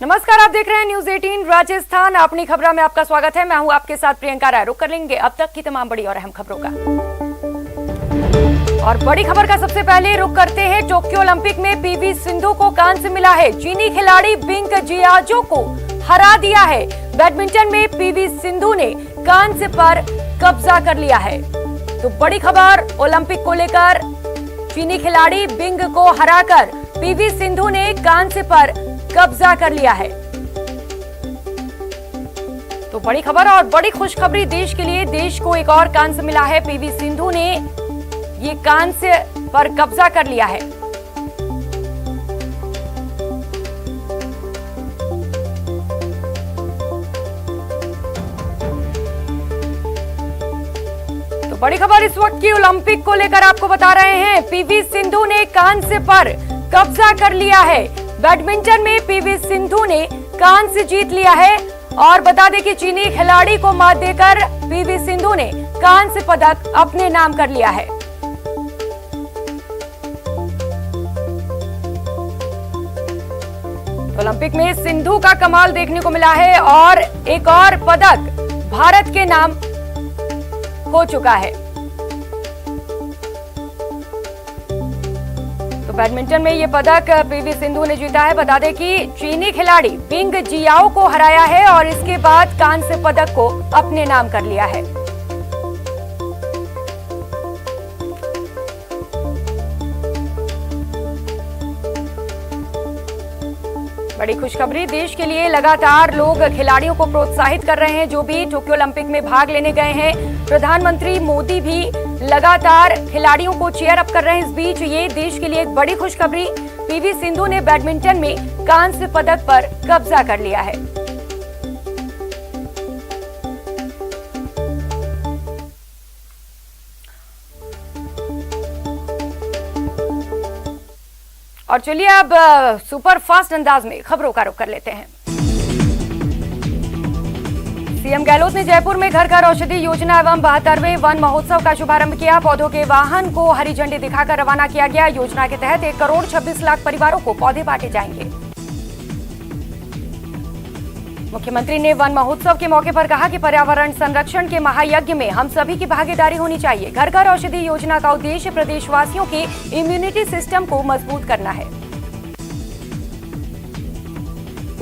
नमस्कार, आप देख रहे हैं न्यूज 18 राजस्थान। अपनी खबरों में आपका स्वागत है। मैं हूं आपके साथ प्रियंका राय। रुक कर लेंगे अब तक की तमाम बड़ी और अहम खबरों का। और बड़ी खबर का सबसे पहले रुक करते हैं। टोक्यो ओलंपिक में पीवी सिंधु को कांस्य मिला है। चीनी खिलाड़ी बिंग जियाओ को हरा दिया है। बैडमिंटन में पीवी सिंधु ने कांस्य पर कब्जा कर लिया है। तो बड़ी खबर ओलंपिक को लेकर, चीनी खिलाड़ी बिंग को हराकर पीवी सिंधु ने कांस्य पर कब्जा कर लिया है। तो बड़ी खबर और बड़ी खुशखबरी देश के लिए। देश को एक और कांस्य मिला है। पीवी सिंधु ने ये कांस्य पर कब्जा कर लिया है। तो बड़ी खबर इस वक्त की ओलंपिक को लेकर आपको बता रहे हैं। पीवी सिंधु ने कांस्य पर कब्जा कर लिया है। बैडमिंटन में पीवी सिंधु ने कांस्य जीत लिया है। और बता दें कि चीनी खिलाड़ी को मात देकर पीवी सिंधु ने कांस्य पदक अपने नाम कर लिया है। ओलंपिक में सिंधु का कमाल देखने को मिला है और एक और पदक भारत के नाम हो चुका है। बैडमिंटन में ये पदक पीवी सिंधु ने जीता है। बता दें कि चीनी खिलाड़ी बिंग जियाओ को हराया है और इसके बाद कांस्य पदक को अपने नाम कर लिया है। बड़ी खुशखबरी देश के लिए। लगातार लोग खिलाड़ियों को प्रोत्साहित कर रहे हैं जो भी टोक्यो ओलंपिक में भाग लेने गए हैं। प्रधानमंत्री मोदी भी लगातार खिलाड़ियों को चीयर अप कर रहे हैं। इस बीच ये देश के लिए एक बड़ी खुशखबरी, पीवी सिंधु ने बैडमिंटन में कांस्य पदक पर कब्जा कर लिया है। और चलिए अब सुपर फास्ट अंदाज में खबरों का रुख कर लेते हैं। सीएम गहलोत ने जयपुर में घर घर औषधि योजना एवं 72वें वन महोत्सव का शुभारंभ किया। पौधों के वाहन को हरी झंडी दिखाकर रवाना किया गया। योजना के तहत 1 करोड़ 26 लाख परिवारों को पौधे बांटे जाएंगे। मुख्यमंत्री ने वन महोत्सव के मौके पर कहा कि पर्यावरण संरक्षण के महायज्ञ में हम सभी की भागीदारी होनी चाहिए। घर घर औषधि योजना का उद्देश्य प्रदेशवासियों के इम्यूनिटी सिस्टम को मजबूत करना है।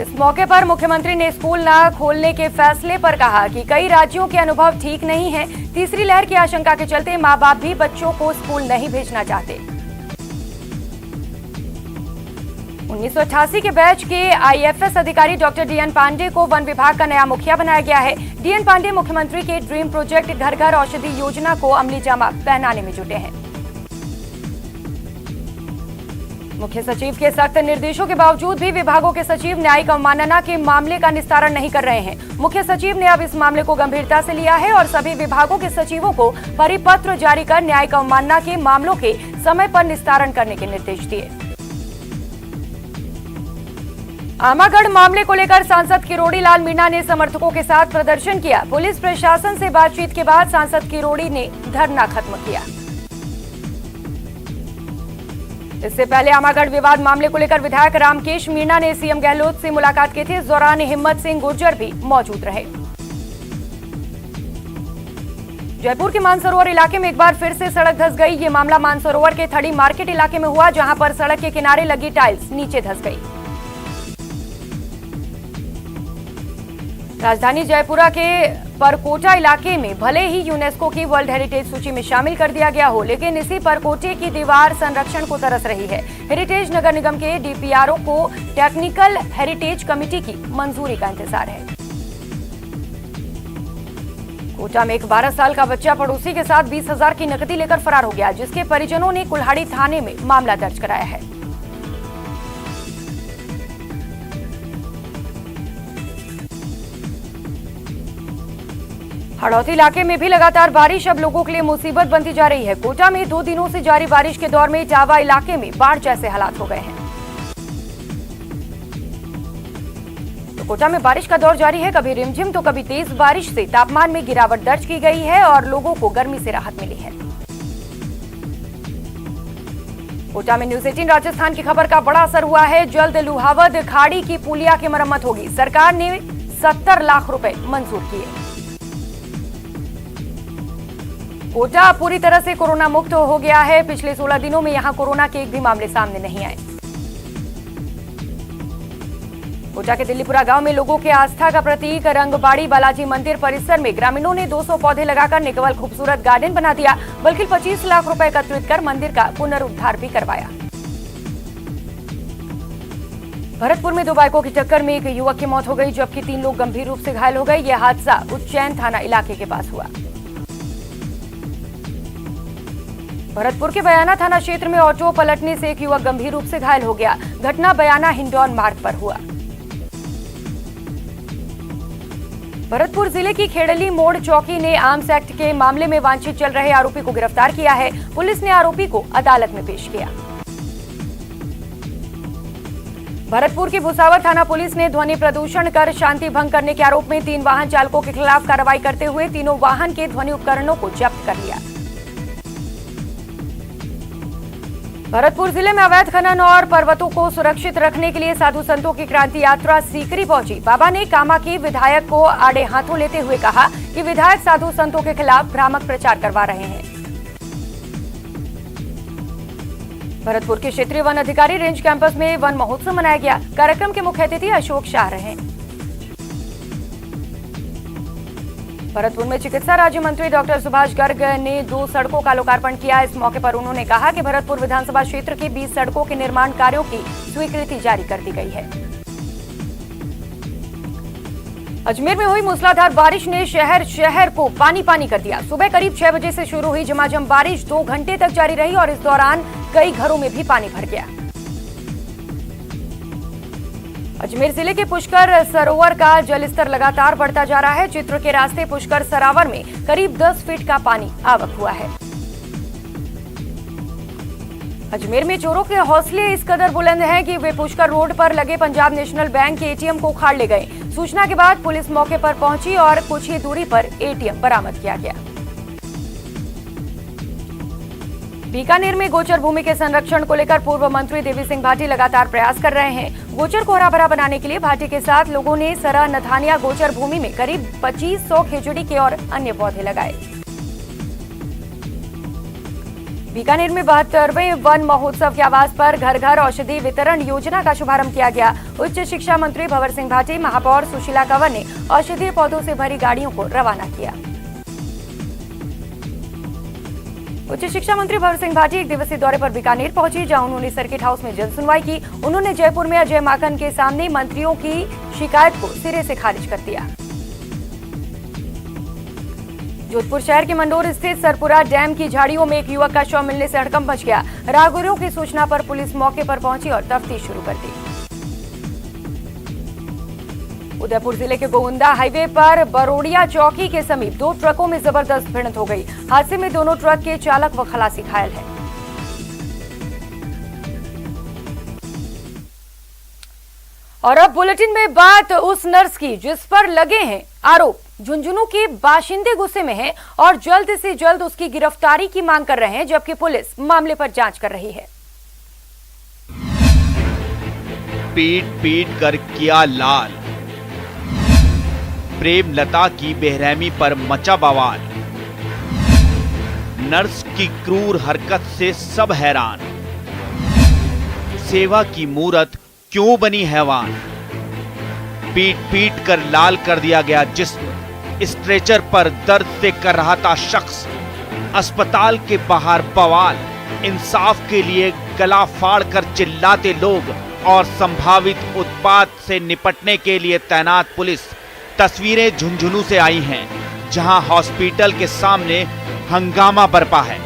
इस मौके पर मुख्यमंत्री ने स्कूल न खोलने के फैसले पर कहा कि कई राज्यों के अनुभव ठीक नहीं है। तीसरी लहर की आशंका के चलते मां बाप भी बच्चों को स्कूल नहीं भेजना चाहते। 1988 के बैच के आईएफएस अधिकारी डॉक्टर डीएन पांडे को वन विभाग का नया मुखिया बनाया गया है। डीएन पांडे मुख्यमंत्री के ड्रीम प्रोजेक्ट घर घर औषधि योजना को अमली जामा पहनाने में जुटे हैं। मुख्य सचिव के सख्त निर्देशों के बावजूद भी विभागों के सचिव न्यायिक अवमानना के मामले का निस्तारण नहीं कर रहे हैं। मुख्य सचिव ने अब इस मामले को गंभीरता से लिया है और सभी विभागों के सचिवों को परिपत्र जारी कर न्यायिक अवमानना के मामलों के समय पर निस्तारण करने के निर्देश दिए। आमागढ़ मामले को लेकर सांसद किरोड़ी लाल मीणा ने समर्थकों के साथ प्रदर्शन किया। पुलिस प्रशासन से बातचीत के बाद सांसद किरोड़ी ने धरना खत्म किया। इससे पहले आमागढ़ विवाद मामले को लेकर विधायक रामकेश मीणा ने सीएम गहलोत से मुलाकात की थी। इस दौरान हिम्मत सिंह गुर्जर भी मौजूद रहे। जयपुर के मानसरोवर इलाके में एक बार फिर से सड़क धंस गई। ये मामला मानसरोवर के थड़ी मार्केट इलाके में हुआ, जहां पर सड़क के किनारे लगी टाइल्स नीचे धंस गई। राजधानी जयपुरा के परकोटा इलाके में भले ही यूनेस्को की वर्ल्ड हेरिटेज सूची में शामिल कर दिया गया हो, लेकिन इसी परकोटे की दीवार संरक्षण को तरस रही है। हेरिटेज नगर निगम के डीपीआरओ को टेक्निकल हेरिटेज कमेटी की मंजूरी का इंतजार है। कोटा में एक 12 साल का बच्चा पड़ोसी के साथ 20,000 की नकदी लेकर फरार हो गया, जिसके परिजनों ने कुल्हाड़ी थाने में मामला दर्ज कराया है। हड़ौती इलाके में भी लगातार बारिश अब लोगों के लिए मुसीबत बनती जा रही है। कोटा में 2 दिनों से जारी बारिश के दौर में जावा इलाके में बाढ़ जैसे हालात हो गए हैं। तो कोटा में बारिश का दौर जारी है। कभी रिमझिम तो कभी तेज बारिश से तापमान में गिरावट दर्ज की गई है और लोगों को गर्मी से राहत मिली है। कोटा में न्यूज 18 राजस्थान की खबर का बड़ा असर हुआ है। जल्द लुहावद खाड़ी की पुलिया की मरम्मत होगी। सरकार ने 70 लाख रुपए मंजूर किए। कोटा पूरी तरह से कोरोना मुक्त हो गया है। पिछले 16 दिनों में यहां कोरोना के एक भी मामले सामने नहीं आए। कोटा के दिल्लीपुरा गांव में लोगों के आस्था का प्रतीक रंगबाड़ी बालाजी मंदिर परिसर में ग्रामीणों ने 200 पौधे लगाकर न केवल खूबसूरत गार्डन बना दिया, बल्कि 25 लाख रुपए एकत्रित कर मंदिर का पुनरुद्धार भी करवाया। भरतपुर में 2 बाइकों की टक्कर में एक युवक की मौत हो गई, जबकि 3 लोग गंभीर रूप से घायल हो गए। यह हादसा उज्जैन थाना इलाके के पास हुआ। भरतपुर के बयाना थाना क्षेत्र में ऑटो पलटने से एक युवक गंभीर रूप से घायल हो गया। घटना बयाना हिंडौन मार्ग पर हुआ। भरतपुर जिले की खेड़ली मोड़ चौकी ने आर्म्स एक्ट के मामले में वांछित चल रहे आरोपी को गिरफ्तार किया है। पुलिस ने आरोपी को अदालत में पेश किया। भरतपुर की भुसावर थाना पुलिस ने ध्वनि प्रदूषण कर शांति भंग करने के आरोप में 3 वाहन चालकों के खिलाफ कार्रवाई करते हुए तीनों वाहन के ध्वनि उपकरणों को जब्त कर लिया। भरतपुर जिले में अवैध खनन और पर्वतों को सुरक्षित रखने के लिए साधु संतों की क्रांति यात्रा सीकरी पहुंची। बाबा ने कामाख्या विधायक को आड़े हाथों लेते हुए कहा कि विधायक साधु संतों के खिलाफ भ्रामक प्रचार करवा रहे हैं। भरतपुर के क्षेत्रीय वन अधिकारी रेंज कैंपस में वन महोत्सव मनाया गया। कार्यक्रम के मुख्य अतिथि अशोक शाह रहे। भरतपुर में चिकित्सा राज्य मंत्री डॉक्टर सुभाष गर्ग ने 2 सड़कों का लोकार्पण किया। इस मौके पर उन्होंने कहा कि भरतपुर विधानसभा क्षेत्र की 20 सड़कों के निर्माण कार्यों की स्वीकृति जारी कर दी गई है। अजमेर में हुई मूसलाधार बारिश ने शहर को पानी पानी कर दिया। सुबह करीब 6 बजे से शुरू हुई झमाझम बारिश 2 घंटे तक जारी रही और इस दौरान कई घरों में भी पानी भर गया। अजमेर जिले के पुष्कर सरोवर का जलस्तर लगातार बढ़ता जा रहा है। चित्र के रास्ते पुष्कर सरोवर में करीब 10 फीट का पानी आवक हुआ है। अजमेर में चोरों के हौसले इस कदर बुलंद हैं कि वे पुष्कर रोड पर लगे पंजाब नेशनल बैंक के एटीएम को उखाड़ ले गए। सूचना के बाद पुलिस मौके पर पहुंची और कुछ ही दूरी पर एटीएम बरामद किया गया। बीकानेर में गोचर भूमि के संरक्षण को लेकर पूर्व मंत्री देवी सिंह भाटी लगातार प्रयास कर रहे हैं। गोचर को हरा भरा बनाने के लिए भाटी के साथ लोगों ने सरा नथानिया गोचर भूमि में करीब 2500 खेजड़ी के और अन्य पौधे लगाए। बीकानेर में 72वें वन महोत्सव के आवास पर घर घर औषधि वितरण योजना का शुभारंभ किया गया। उच्च शिक्षा मंत्री भंवर सिंह भाटी, महापौर सुशीला कंवर ने औषधीय पौधों से भरी गाड़ियों को रवाना किया। उच्च शिक्षा मंत्री भंवर सिंह भाटी 1 दिवसीय दौरे पर बीकानेर पहुंची, जहां उन्होंने सर्किट हाउस में जन सुनवाई की। उन्होंने जयपुर में अजय माकन के सामने मंत्रियों की शिकायत को सिरे से खारिज कर दिया। जोधपुर शहर के मंडोर स्थित सरपुरा डैम की झाड़ियों में एक युवक का शव मिलने से हड़कंप मच गया। राहगीरों की सूचना पर पुलिस मौके पर पहुंची और तफ्तीश शुरू कर दी। उदयपुर जिले के गोविंदा हाईवे पर बरोड़िया चौकी के समीप 2 ट्रकों में जबरदस्त भिड़ंत हो गई। हादसे में दोनों ट्रक के चालक व खलासी घायल हैं। और अब बुलेटिन में बात उस नर्स की जिस पर लगे हैं आरोप। झुंझुनू के बाशिंदे गुस्से में हैं और जल्द से जल्द उसकी गिरफ्तारी की मांग कर रहे हैं, जबकि पुलिस मामले पर जांच कर रही है। पीट पीट कर किया लाल, प्रेमलता की बेरहमी पर मचा बवाल। नर्स की क्रूर हरकत से सब हैरान, सेवा की मूरत क्यों बनी हैवान। पीट पीट कर लाल कर दिया गया जिस्म, स्ट्रेचर पर दर्द से कर रहा था शख्स। अस्पताल के बाहर बवाल, इंसाफ के लिए गला फाड़ कर चिल्लाते लोग और संभावित उत्पात से निपटने के लिए तैनात पुलिस। तस्वीरें झुंझुनू से आई हैं, जहां हॉस्पिटल के सामने हंगामा बरपा है।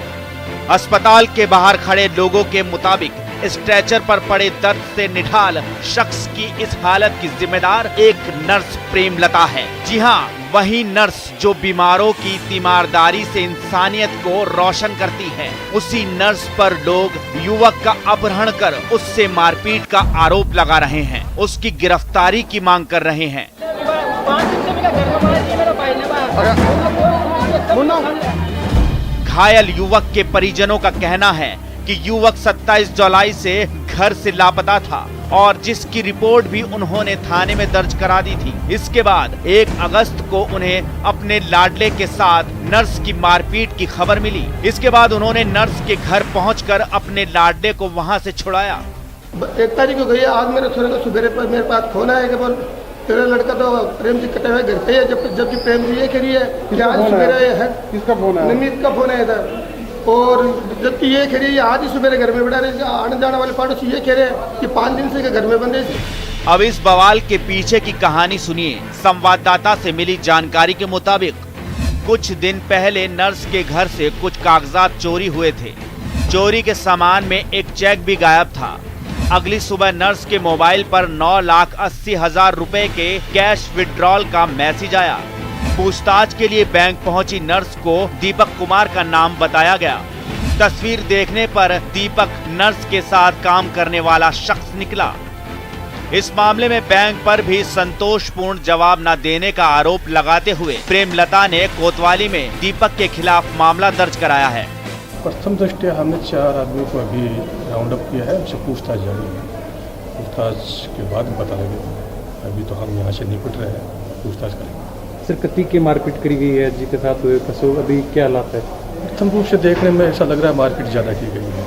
अस्पताल के बाहर खड़े लोगों के मुताबिक स्ट्रेचर पर पड़े दर्द से निढाल शख्स की इस हालत की जिम्मेदार एक नर्स प्रेमलता है। जी हां, वही नर्स जो बीमारों की तीमारदारी से इंसानियत को रोशन करती है। उसी नर्स पर लोग युवक का अपहरण कर उससे मारपीट का आरोप लगा रहे हैं। उसकी गिरफ्तारी की मांग कर रहे हैं। घायल युवक के परिजनों का कहना है कि युवक 27 जुलाई से घर से लापता था और जिसकी रिपोर्ट भी उन्होंने थाने में दर्ज करा दी थी। इसके बाद 1 अगस्त को उन्हें अपने लाडले के साथ नर्स की मारपीट की खबर मिली। इसके बाद उन्होंने नर्स के घर पहुंचकर अपने लाडले को वहां से छुड़ाया। 1 तारीख को गई, आज मेरे छोरे को सुबह पर मेरे पास फोन आया कि बोल तेरा लड़का तो प्रेम जी कटे हुए घर पे है, जबकि प्रेम जी ये कह रही है कि आज सुबह है। किसका फोन है? नमीत का फोन आया था। और जबकि ये कह रही है आज ही सुबह घर में बैठा रहे, आने जाने वाले पड़ोसी ये कह रहे हैं कि 5 दिन से घर में बंद है। अब इस बवाल के पीछे की कहानी सुनिए। संवाददाता से मिली जानकारी के मुताबिक कुछ दिन पहले नर्स के घर से कुछ कागजात चोरी हुए थे। चोरी के सामान में एक चेक भी गायब था। अगली सुबह नर्स के मोबाइल पर 9,80,000 रुपए के कैश विड्रॉल का मैसेज आया। पूछताछ के लिए बैंक पहुंची नर्स को दीपक कुमार का नाम बताया गया। तस्वीर देखने पर दीपक नर्स के साथ काम करने वाला शख्स निकला। इस मामले में बैंक पर भी संतोषपूर्ण जवाब न देने का आरोप लगाते हुए प्रेमलता ने कोतवाली में दीपक के खिलाफ मामला दर्ज कराया है। प्रथम दृष्टया हमने 4 आदमियों को अभी राउंड अप किया है, उनसे पूछताछ जारी है। पूछताछ के बाद बता देंगे। अभी तो हम यहाँ से निपट रहे हैं, पूछताछ करेंगे। सर कति की मारपीट करी गई है जिसके साथ हुए फंसो, अभी क्या हालात है? प्रथम रूप से देखने में ऐसा लग रहा है मारपीट ज्यादा की गई है।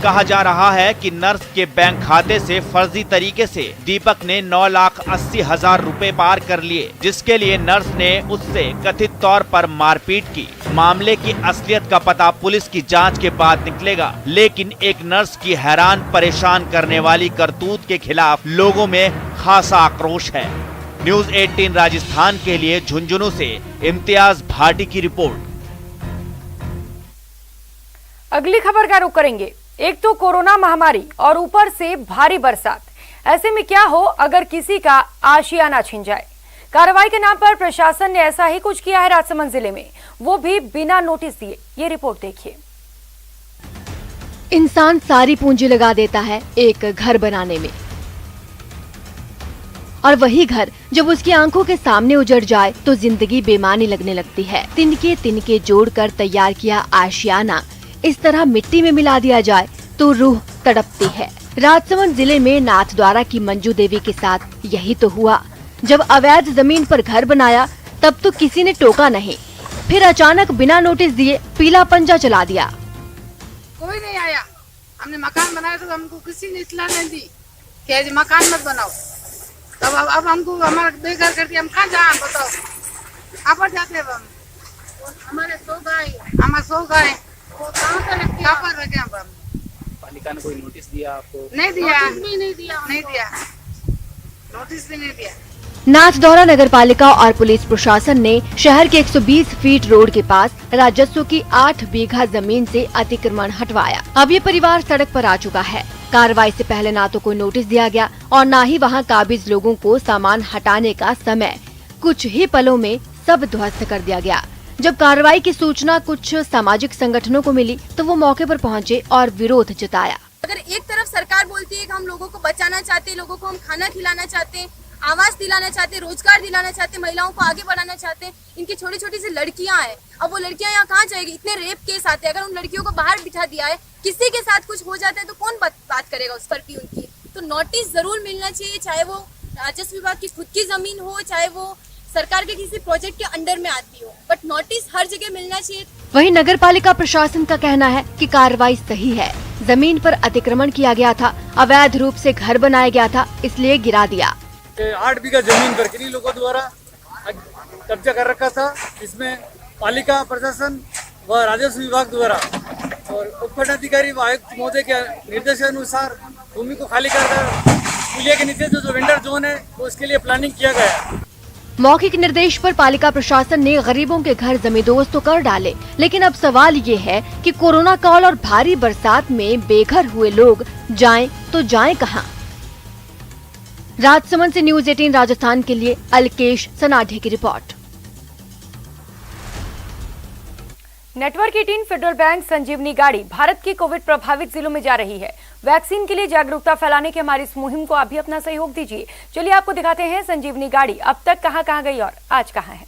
कहा जा रहा है कि नर्स के बैंक खाते से फर्जी तरीके से दीपक ने 9,80,000 रुपए पार कर लिए, जिसके लिए नर्स ने उससे कथित तौर पर मारपीट की। मामले की असलियत का पता पुलिस की जांच के बाद निकलेगा, लेकिन एक नर्स की हैरान परेशान करने वाली करतूत के खिलाफ लोगों में खासा आक्रोश है। न्यूज़ 18 राजस्थान के लिए झुंझुनू से इम्तियाज भाटी की रिपोर्ट। अगली खबर का रुख करेंगे। एक तो कोरोना महामारी और ऊपर से भारी बरसात। ऐसे में क्या हो अगर किसी का आशियाना छिन जाए? कार्रवाई के नाम पर प्रशासन ने ऐसा ही कुछ किया है राजसमंद जिले में, वो भी बिना नोटिस दिए। ये रिपोर्ट देखिए। इंसान सारी पूंजी लगा देता है एक घर बनाने में, और वही घर जब उसकी आंखों के सामने उजड़ जाए तो जिंदगी बेमानी लगने लगती है। तिनके तिनके जोड़कर तैयार किया आशियाना इस तरह मिट्टी में मिला दिया जाए तो रूह तड़पती है। राजसमंद जिले में नाथद्वारा की मंजू देवी के साथ यही तो हुआ। जब अवैध जमीन पर घर बनाया तब तो किसी ने टोका नहीं, फिर अचानक बिना नोटिस दिए पीला पंजा चला दिया। कोई नहीं आया। हमने मकान बनाया तो हमको किसी ने इत्तला नहीं दी कि मकान मत बनाओ। तब अब हमको हमारा बेघर कर दिया, हम कहाँ जाए बताओ? आप जाते हैं हमारे 100 गाय वो कहाँ पर रखे हम? पालिका ने कोई नोटिस दिया आपको? नहीं दिया, नोटिस भी नहीं दिया। नाथद्वारा नगर पालिका और पुलिस प्रशासन ने शहर के 120 फीट रोड के पास राजस्व की 8 बीघा जमीन से अतिक्रमण हटवाया। अब ये परिवार सड़क पर आ चुका है। कार्रवाई से पहले ना तो कोई नोटिस दिया गया और ना ही वहां काबिज लोगों को सामान हटाने का समय। कुछ ही पलों में सब ध्वस्त कर दिया गया। जब कार्रवाई की सूचना कुछ सामाजिक संगठनों को मिली तो वो मौके पर पहुंचे और विरोध जताया। अगर एक तरफ सरकार बोलती है कि हम लोगों को बचाना चाहते हैं, लोगों को हम खाना खिलाना चाहते हैं, आवास दिलाना चाहते हैं, रोजगार दिलाना चाहते हैं, महिलाओं को आगे बढ़ाना चाहते हैं, इनकी छोटी छोटी सी लड़कियां हैं। अब वो लड़कियां यहाँ कहाँ जाएगी? इतने रेप केस आते हैं। अगर उन लड़कियों को बाहर बिठा दिया है, किसी के साथ कुछ हो जाता है तो कौन बात करेगा उस पर भी उनकी? तो नोटिस जरूर मिलना चाहिए, चाहे वो राजस्व विभाग की खुद की जमीन हो, चाहे वो सरकार के किसी प्रोजेक्ट के अंडर में आती हो, बट नोटिस हर जगह मिलना चाहिए। वहीं नगर पालिका प्रशासन का कहना है कि कार्रवाई सही है। जमीन पर अतिक्रमण किया गया था, अवैध रूप से घर बनाया गया था, इसलिए गिरा दिया। 8 बीघा जमीन पर किन्हीं लोगों द्वारा कब्जा कर रखा था। इसमें पालिका प्रशासन व राजस्व विभाग द्वारा और उपखंडाधिकारी व आयुक्त महोदय के निर्देशानुसार भूमि को खाली कर पुलिया के नीचे जो वेंडर जोन है वो उसके लिए प्लानिंग किया गया है। मौखिक निर्देश पर पालिका प्रशासन ने गरीबों के घर जमींदोज तो कर डाले, लेकिन अब सवाल ये है कि कोरोना काल और भारी बरसात में बेघर हुए लोग जाएं तो जाएं कहां? राजसमंद से न्यूज़ 18 राजस्थान के लिए अलकेश सनाढे की रिपोर्ट। नेटवर्क 18 फेडरल बैंक संजीवनी गाड़ी भारत की कोविड प्रभावित जिलों में जा रही है। वैक्सीन के लिए जागरूकता फैलाने की हमारी इस मुहिम को आप भी अपना सहयोग दीजिए। चलिए आपको दिखाते हैं संजीवनी गाड़ी अब तक कहां गई और आज कहां है।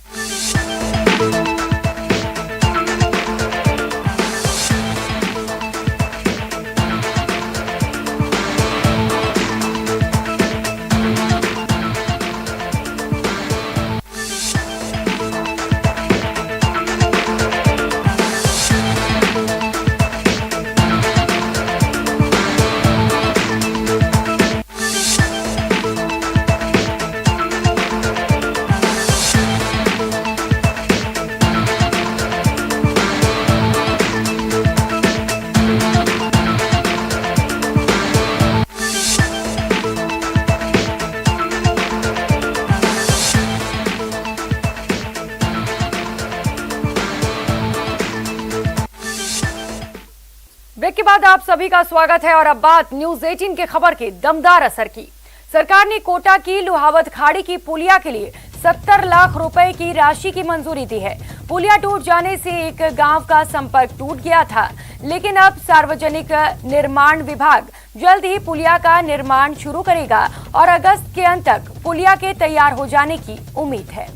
बाद आप सभी का स्वागत है और अब बात न्यूज 18 के खबर के दमदार असर की। सरकार ने कोटा की लुहावत खाड़ी की पुलिया के लिए 70 लाख रुपए की राशि की मंजूरी दी है। पुलिया टूट जाने से एक गांव का संपर्क टूट गया था, लेकिन अब सार्वजनिक निर्माण विभाग जल्द ही पुलिया का निर्माण शुरू करेगा और अगस्त के अंत तक पुलिया के तैयार हो जाने की उम्मीद है।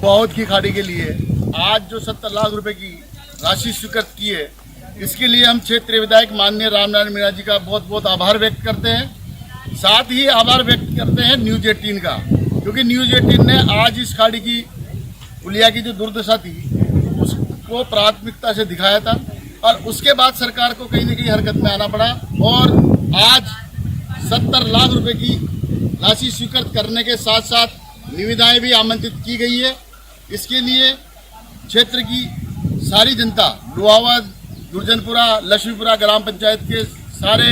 लुहावत की खाड़ी के लिए आज जो 70 लाख रुपए की राशि स्वीकृत की है, इसके लिए हम क्षेत्रीय विधायक माननीय रामनारायण मीणा जी का बहुत बहुत आभार व्यक्त करते हैं। साथ ही आभार व्यक्त करते हैं न्यूज 18 का, क्योंकि न्यूज 18 ने आज इस खाड़ी की पुलिया की जो दुर्दशा थी उसको प्राथमिकता से दिखाया था और उसके बाद सरकार को कहीं न कहीं हरकत में आना पड़ा और आज 70 लाख रुपए की राशि स्वीकृत करने के साथ साथ निविदाएं भी आमंत्रित की गई है। इसके लिए क्षेत्र की सारी जनता, लुहावत, दुर्जनपुरा, लक्ष्मीपुरा ग्राम पंचायत के सारे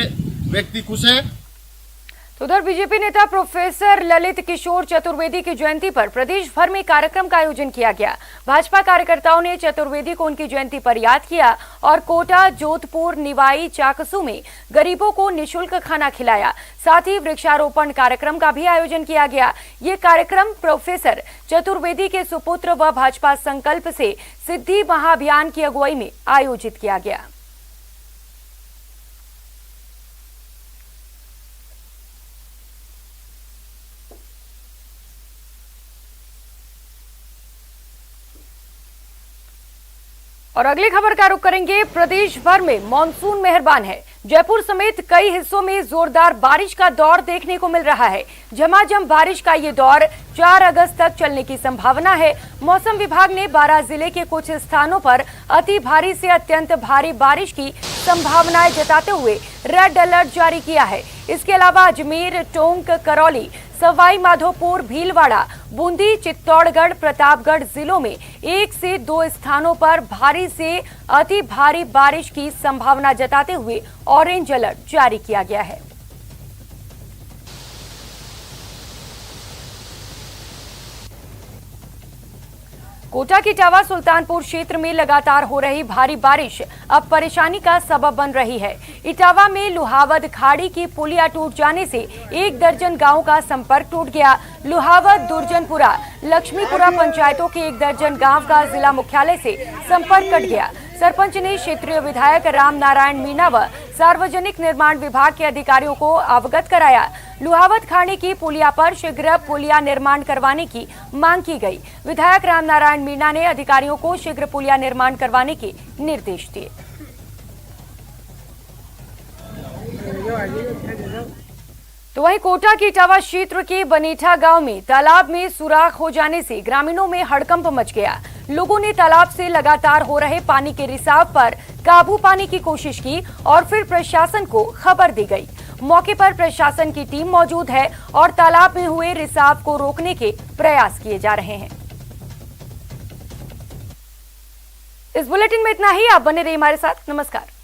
व्यक्ति खुश हैं। तो उधर बीजेपी नेता प्रोफेसर ललित किशोर चतुर्वेदी की जयंती पर प्रदेश भर में कार्यक्रम का आयोजन किया गया। भाजपा कार्यकर्ताओं ने चतुर्वेदी को उनकी जयंती पर याद किया और कोटा, जोधपुर, निवाई, चाकसू में गरीबों को निःशुल्क खाना खिलाया। साथ ही वृक्षारोपण कार्यक्रम का भी आयोजन किया गया। ये कार्यक्रम प्रोफेसर चतुर्वेदी के सुपुत्र व भाजपा संकल्प से सिद्धि महाअभियान की अगुवाई में आयोजित किया गया। और अगली खबर का रुख करेंगे। प्रदेश भर में मॉनसून मेहरबान है। जयपुर समेत कई हिस्सों में जोरदार बारिश का दौर देखने को मिल रहा है। झमाझम बारिश का ये दौर 4 अगस्त तक चलने की संभावना है। मौसम विभाग ने 12 जिले के कुछ स्थानों पर अति भारी से अत्यंत भारी बारिश की संभावनाएं जताते हुए रेड अलर्ट जारी किया है। इसके अलावा अजमेर, टोंक, करौली, सवाई माधोपुर, भीलवाड़ा, बूंदी, चित्तौड़गढ़, प्रतापगढ़ जिलों में 1 से 2 स्थानों पर भारी से अति भारी बारिश की संभावना जताते हुए ऑरेंज अलर्ट जारी किया गया है। कोटा की इटावा सुल्तानपुर क्षेत्र में लगातार हो रही भारी बारिश अब परेशानी का सबब बन रही है। इटावा में लुहावत खाड़ी की पुलिया टूट जाने से 1 दर्जन गांवों का संपर्क टूट गया। लुहावत, दुर्जनपुरा, लक्ष्मीपुरा पंचायतों के 1 दर्जन गांव का जिला मुख्यालय से संपर्क कट गया। सरपंच ने क्षेत्रीय विधायक रामनारायण मीणा व सार्वजनिक निर्माण विभाग के अधिकारियों को अवगत कराया। लुहावत खाड़ी की पुलिया पर शीघ्र पुलिया निर्माण करवाने की मांग की गई। विधायक रामनारायण मीणा ने अधिकारियों को शीघ्र पुलिया निर्माण करवाने के निर्देश दिए। तो वहीं कोटा की इटावा क्षेत्र के बनेठा गांव में तालाब में सुराख हो जाने से ग्रामीणों में हड़कंप मच गया। लोगों ने तालाब से लगातार हो रहे पानी के रिसाव पर काबू पाने की कोशिश की और फिर प्रशासन को खबर दी गई। मौके पर प्रशासन की टीम मौजूद है और तालाब में हुए रिसाव को रोकने के प्रयास किए जा रहे हैं। इस बुलेटिन में इतना ही। आप बने रहिए हमारे साथ। नमस्कार।